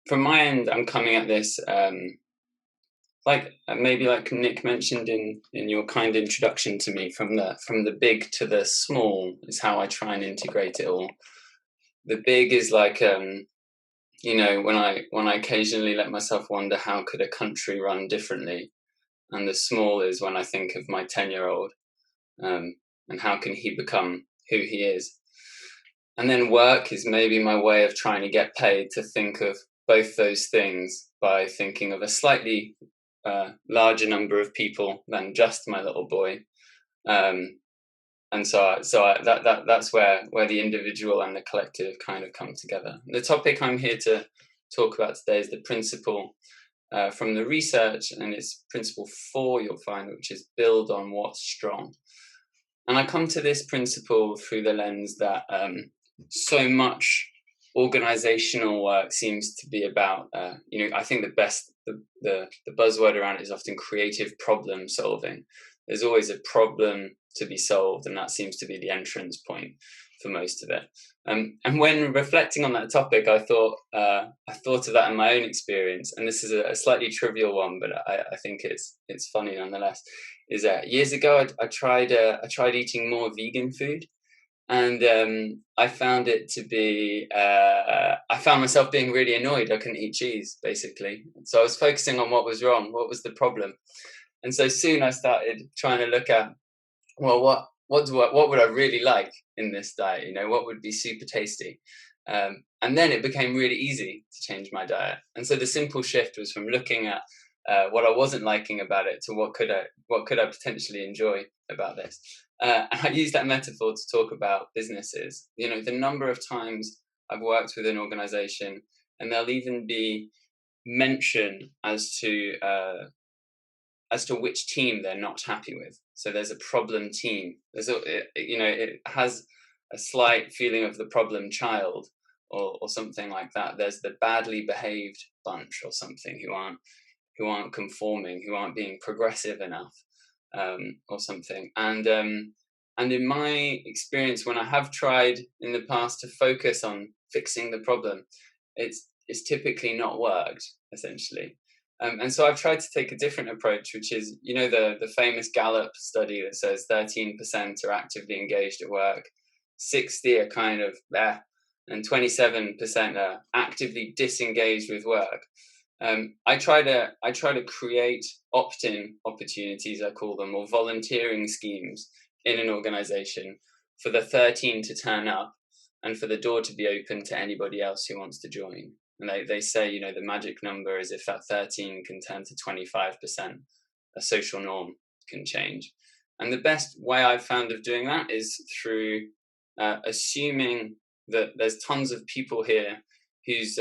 from my end, I'm coming at this like maybe like Nick mentioned in your kind introduction to me, from the big to the small is how I try and integrate it all. The big is like when I occasionally let myself wonder how could a country run differently, and the small is when I think of my 10-year-old, and how can he become who he is. And then work is maybe my way of trying to get paid to think of both those things by thinking of a slightly larger number of people than just my little boy. Um, and that's where the individual and the collective kind of come together. The topic I'm here to talk about today is the principle from the research, and it's principle 4 you'll find, which is build on what's strong. And I come to this principle through the lens that so much organizational work seems to be about, I think the buzzword around it is often creative problem solving. There's always a problem to be solved, and that seems to be the entrance point for most of it. And when reflecting on that topic, I thought of that in my own experience, and this is a slightly trivial one, but I think it's funny nonetheless. Is that years ago I tried eating more vegan food, and I found it to be I found myself being really annoyed. I couldn't eat cheese basically, so I was focusing on what was wrong, what was the problem, and so soon I started trying to look at, well, what would I really like in this diet? What would be super tasty? And then it became really easy to change my diet. And so the simple shift was from looking at what I wasn't liking about it to what could I potentially enjoy about this. And I use that metaphor to talk about businesses. The number of times I've worked with an organization, and there'll even be mention as to which team they're not happy with. So there's a problem team. It has a slight feeling of the problem child, or something like that. There's the badly behaved bunch or something who aren't conforming, who aren't being progressive enough, or something. And in my experience, when I have tried in the past to focus on fixing the problem, it's typically not worked, essentially. And so I've tried to take a different approach, which is, the famous Gallup study that says 13% are actively engaged at work, 60 are kind of there, and 27% are actively disengaged with work. I try to create opt-in opportunities, I call them, or volunteering schemes in an organization for the 13 to turn up and for the door to be open to anybody else who wants to join. And they say, the magic number is if that 13 can turn to 25%, a social norm can change. And the best way I've found of doing that is through assuming that there's tons of people here whose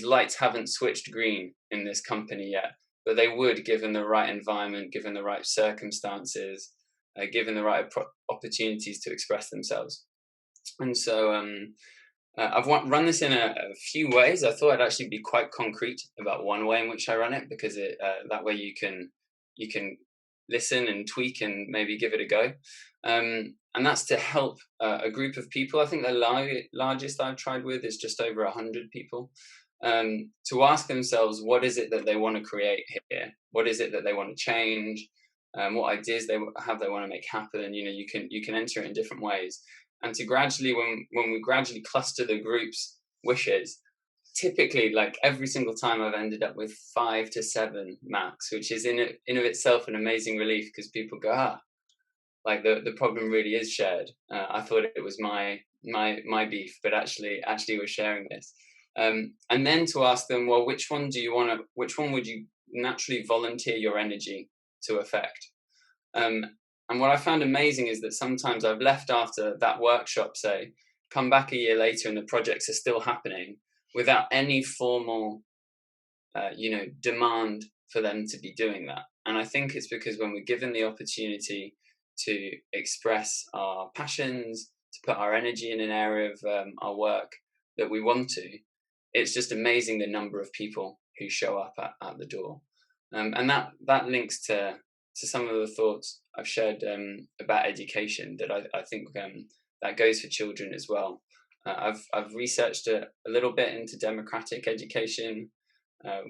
lights haven't switched green in this company yet, but they would, given the right environment, given the right circumstances, given the right opportunities to express themselves. And so I've run this in a few ways. I thought I'd actually be quite concrete about one way in which I run it, because that way you can listen and tweak and maybe give it a go. And that's to help a group of people. I think the largest I've tried with is just over 100 people, to ask themselves, what is it that they want to create here? What is it that they want to change? What ideas they want to make happen? You can enter it in different ways. And to gradually, when we gradually cluster the group's wishes, typically, like every single time, I've ended up with 5 to 7 max, which is in of itself an amazing relief, because people go, like the problem really is shared. I thought it was my beef, but actually we're sharing this. And then to ask them, well, which one would you naturally volunteer your energy to affect? And what I found amazing is that sometimes I've left after that workshop, say, come back a year later and the projects are still happening without any formal, demand for them to be doing that. And I think it's because when we're given the opportunity to express our passions, to put our energy in an area of our work that we want to, it's just amazing the number of people who show up at the door. And that links to some of the thoughts I've shared about education, that I think that goes for children as well. I've researched a little bit into democratic education.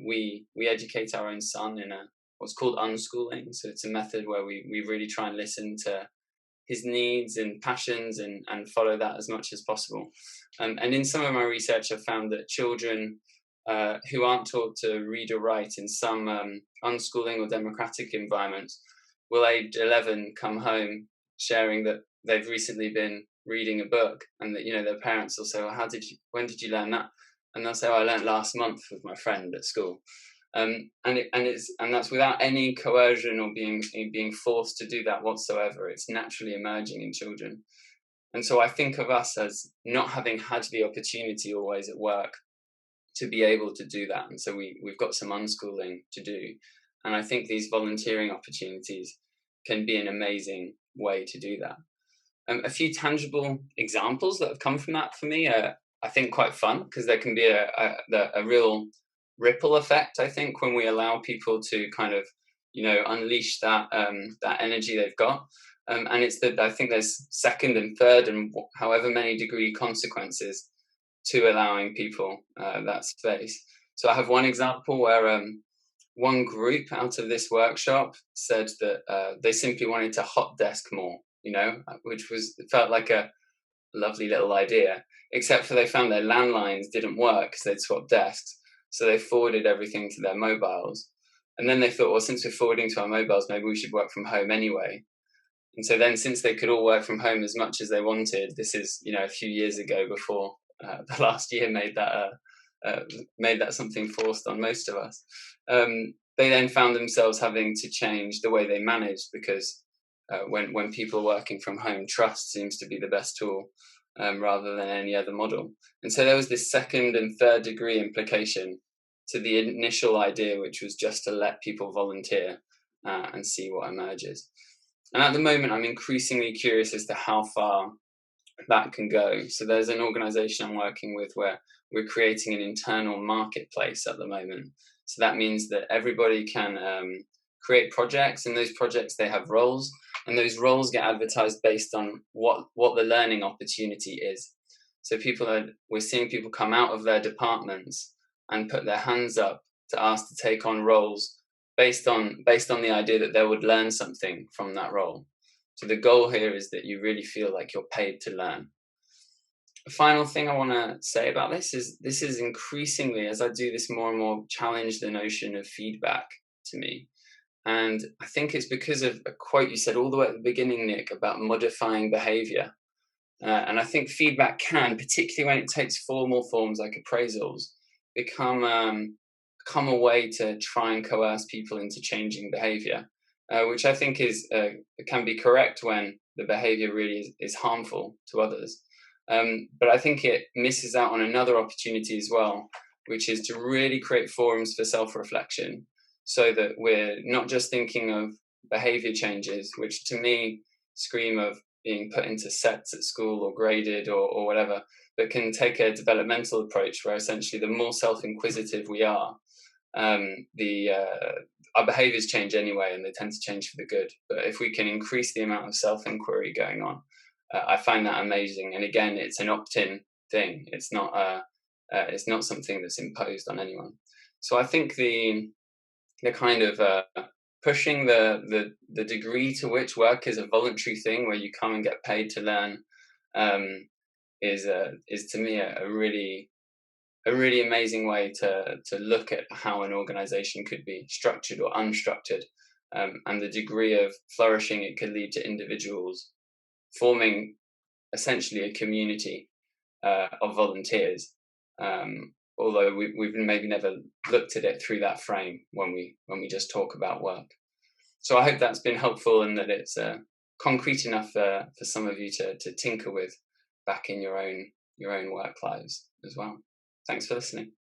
We educate our own son in a what's called unschooling. So it's a method where we really try and listen to his needs and passions and follow that as much as possible. And in some of my research, I've found that children who aren't taught to read or write in some unschooling or democratic environments will, aged 11, come home sharing that they've recently been reading a book, and that their parents will say, "Well, when did you learn that?" And they'll say, "Oh, I learned last month with my friend at school." And that's without any coercion or being forced to do that whatsoever. It's naturally emerging in children. And so I think of us as not having had the opportunity always at work to be able to do that. And so we've got some unschooling to do. And I think these volunteering opportunities can be an amazing way to do that. A few tangible examples that have come from that for me are, I think, quite fun, because there can be a real ripple effect, I think, when we allow people to kind of, unleash that energy they've got. And I think there's second and third and however many degree consequences to allowing people that space. So I have one example where one group out of this workshop said that they simply wanted to hot desk more, which felt like a lovely little idea, except for they found their landlines didn't work because they'd swapped desks. So they forwarded everything to their mobiles. And then they thought, well, since we're forwarding to our mobiles, maybe we should work from home anyway. And so then, since they could all work from home as much as they wanted, this is, a few years ago, before the last year made that something forced on most of us. They then found themselves having to change the way they managed, because when people are working from home, trust seems to be the best tool, rather than any other model. And so there was this second and third degree implication to the initial idea, which was just to let people volunteer and see what emerges. And at the moment, I'm increasingly curious as to how far that can go. So there's an organization I'm working with where we're creating an internal marketplace at the moment. So that means that everybody can create projects, and those projects, they have roles, and those roles get advertised based on what the learning opportunity is. So we're seeing people come out of their departments and put their hands up to ask to take on roles based on the idea that they would learn something from that role. So the goal here is that you really feel like you're paid to learn. The final thing I want to say about this is increasingly, as I do this more and more, challenge the notion of feedback to me. And I think it's because of a quote you said all the way at the beginning, Nick, about modifying behavior. And I think feedback can, particularly when it takes formal forms like appraisals, become a way to try and coerce people into changing behavior, which I think can be correct when the behavior really is harmful to others. But I think it misses out on another opportunity as well, which is to really create forums for self-reflection, so that we're not just thinking of behavior changes, which to me scream of being put into sets at school or graded or whatever, but can take a developmental approach where essentially the more self-inquisitive we are, our behaviors change anyway, and they tend to change for the good. But if we can increase the amount of self-inquiry going on, I find that amazing. And again, it's an opt-in thing. It's not something that's imposed on anyone. So I think the kind of pushing the degree to which work is a voluntary thing, where you come and get paid to learn, is to me a really amazing way to look at how an organization could be structured or unstructured, and the degree of flourishing it could lead to individuals forming essentially a community of volunteers. Although we've maybe never looked at it through that frame when we just talk about work. So I hope that's been helpful, and that it's concrete enough for some of you to tinker with back in your own work lives as well. Thanks for listening.